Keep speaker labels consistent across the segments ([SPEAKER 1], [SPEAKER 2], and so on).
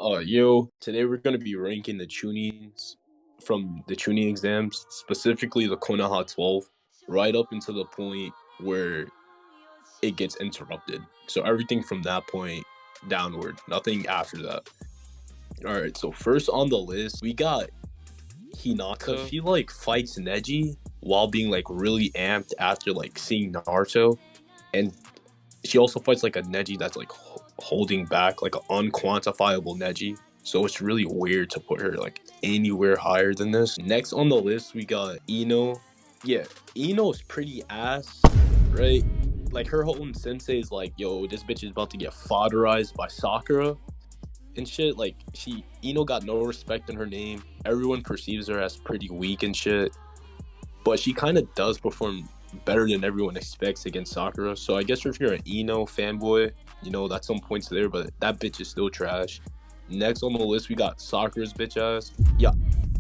[SPEAKER 1] Yo, today we're gonna be ranking the Chunins from the Chunin exams, specifically the Konoha 12, right up until the point where it gets interrupted. So everything from that point downward, nothing after that. Alright, so first on the list, we got Hinata. She like fights Neji while being like really amped after like seeing Naruto. And she also fights like a Neji that's like holding back, like an unquantifiable Neji. So it's really weird to put her like anywhere higher than this. Next on the list, we got Ino. Yeah, Ino's pretty ass, right? Like her whole sensei is like, yo, this bitch is about to get fodderized by Sakura and shit. Like Ino got no respect in her name. Everyone perceives her as pretty weak and shit. But she kind of does perform better than everyone expects against Sakura. So I guess if you're an Ino fanboy, you know, that's some points there, but that bitch is still trash. Next on the list, we got Sakura's bitch ass. Yeah,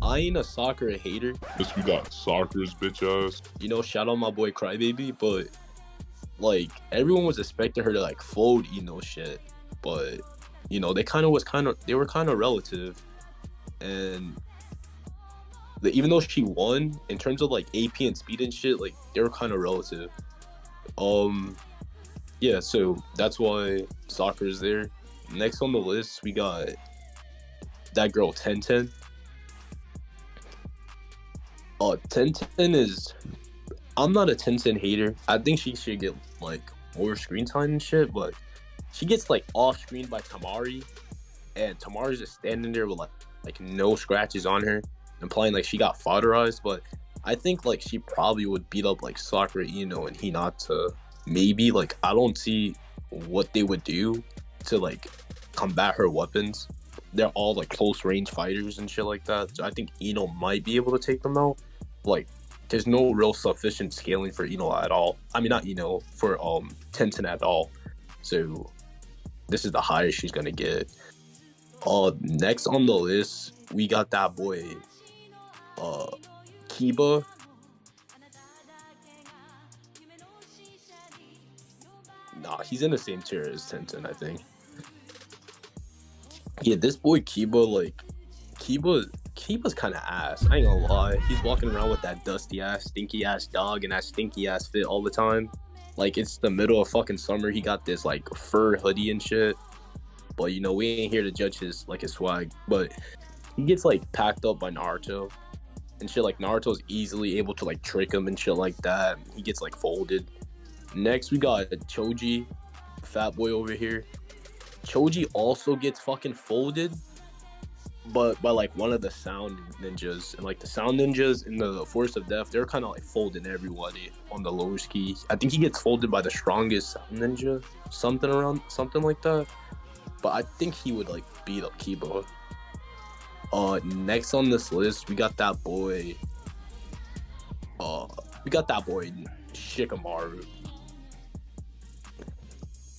[SPEAKER 1] I ain't a Sakura hater.
[SPEAKER 2] Next, we got Sakura's bitch ass.
[SPEAKER 1] You know, shout out my boy Crybaby, but like everyone was expecting her to like fold Ino shit, but you know, they were kind of relative, and even though she won in terms of like AP and speed and shit, like they were kind of relative. Yeah, so that's why Sakura's there. Next on the list, we got that girl Tenten. Tenten is, I'm not a Tenten hater. I think she should get like more screen time and shit, but she gets like off screen by Tamari, and Tamari's just standing there with like no scratches on her, implying like she got fodderized. But I think like she probably would beat up like Sakura, Ino, and Hinata. Maybe like I don't see what they would do to like combat her weapons. They're all like close range fighters and shit like that. So I think Ino might be able to take them out. Like there's no real sufficient scaling for Ino at all. I mean not Ino, for Tenten at all. So this is the highest she's gonna get. Next on the list, we got that boy Kiba. Nah, he's in the same tier as Tenten, I think. Yeah, this boy Kiba, like Kiba's kind of ass. I ain't gonna lie. He's walking around with that dusty ass, stinky ass dog and that stinky ass fit all the time. Like it's the middle of fucking summer. He got this like fur hoodie and shit. But you know, we ain't here to judge his swag. But he gets like packed up by Naruto and shit. Like Naruto's easily able to like trick him and shit like that. He gets like folded. Next, we got Choji, fat boy over here. Choji also gets fucking folded, but by like one of the sound ninjas. And like the sound ninjas in the Force of Death, they're kind of like folding everybody on the lowest key. I think he gets folded by the strongest sound ninja, something like that. But I think he would like beat up Kiba. Next on this list, we got that boy. Shikamaru.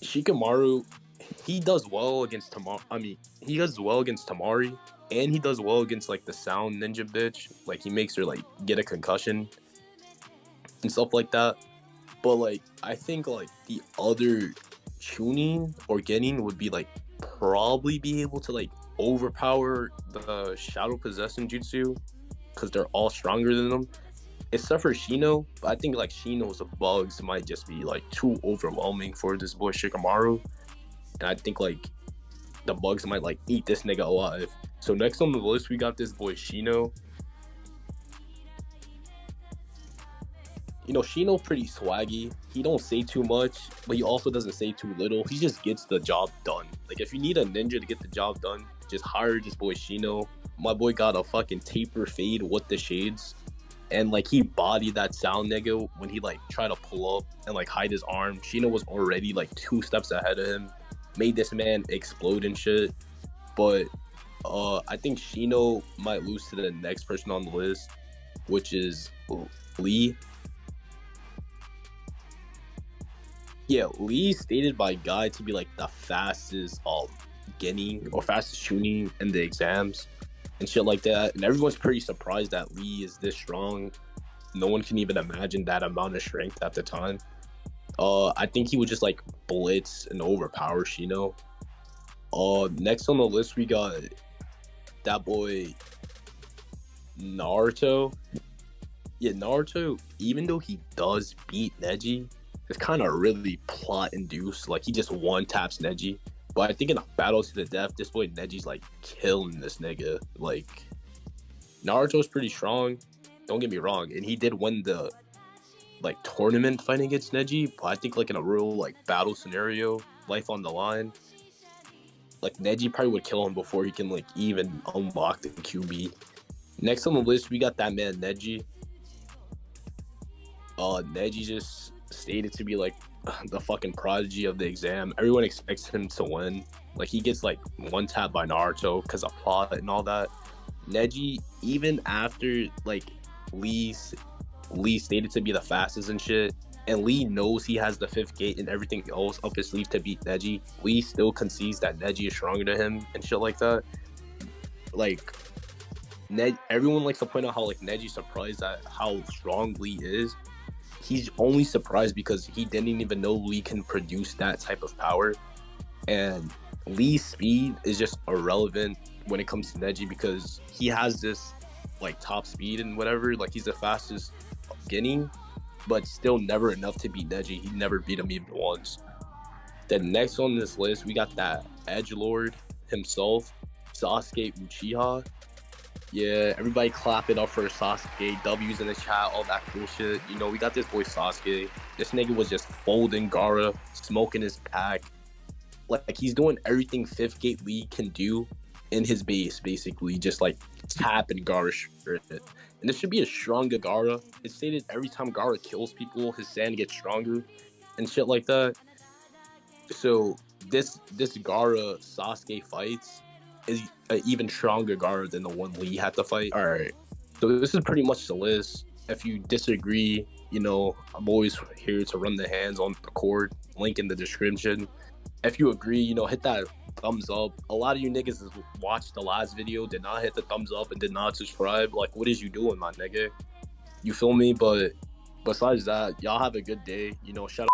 [SPEAKER 1] Shikamaru, he does well against Tamari. He does well against Tamari, and he does well against like the sound ninja bitch. Like he makes her like get a concussion and stuff like that. But like I think like the other Chunin or Genin would be like probably be able to like overpower the Shadow Possession Jutsu because they're all stronger than them. Except for Shino, but I think like Shino's bugs might just be like too overwhelming for this boy Shikamaru, and I think like the bugs might like eat this nigga alive. So next on the list, we got this boy Shino. You know, Shino pretty swaggy. He don't say too much, but he also doesn't say too little. He just gets the job done. Like if you need a ninja to get the job done, just hire this boy Shino. My boy got a fucking taper fade with the shades. And like he bodied that sound nigga when he like tried to pull up and like hide his arm. Shino was already like 2 steps ahead of him, made this man explode and shit. But I think Shino might lose to the next person on the list, which is Lee. Yeah, Lee stated by Guy to be like the fastest Genin or fastest Chunin in the exams and shit like that, and everyone's pretty surprised that Lee is this strong. No one can even imagine that amount of strength at the time. I think he would just like blitz and overpower Shino. Next on the list we got that boy Naruto. Yeah, Naruto, even though he does beat Neji, it's kind of really plot induced. Like, he just one taps Neji. But I think in a battle to the death, this boy Neji's like killing this nigga. Like, Naruto's pretty strong. Don't get me wrong, and he did win the like tournament fighting against Neji. But I think like in a real like battle scenario, life on the line, like Neji probably would kill him before he can like even unlock the QB. Next on the list, we got that man Neji. Neji just stated to be like the fucking prodigy of the exam. Everyone expects him to win. Like, he gets like one tap by Naruto because of plot and all that. Neji, even after like Lee stated to be the fastest and shit, and Lee knows he has the fifth gate and everything else up his sleeve to beat Neji, Lee still concedes that Neji is stronger than him and shit like that. Like, everyone likes to point out how like Neji's surprised at how strong Lee is. He's only surprised because he didn't even know Lee can produce that type of power. And Lee's speed is just irrelevant when it comes to Neji because he has this like top speed and whatever. Like, he's the fastest Genin, but still never enough to beat Neji. He never beat him even once. Then next on this list, we got that edgelord himself, Sasuke Uchiha. Yeah, everybody clap it up for Sasuke. W's in the chat, all that cool shit. You know, we got this boy Sasuke. This nigga was just folding Gaara, smoking his pack. Like, he's doing everything Fifth Gate Lee can do in his base, basically. Just, like, tapping Gaara shit. And this should be a stronger Gaara. It's stated every time Gaara kills people, his sand gets stronger and shit like that. So, this Gaara Sasuke fights is an even stronger Gaara than the one Lee had to fight. Alright, so this is pretty much the list. If you disagree, you know, I'm always here to run the hands on the cord. Link in the description. If you agree, you know, hit that thumbs up. A lot of you niggas watched the last video, did not hit the thumbs up and did not subscribe. Like, what is you doing, my nigga? You feel me? But besides that, y'all have a good day. You know, shout out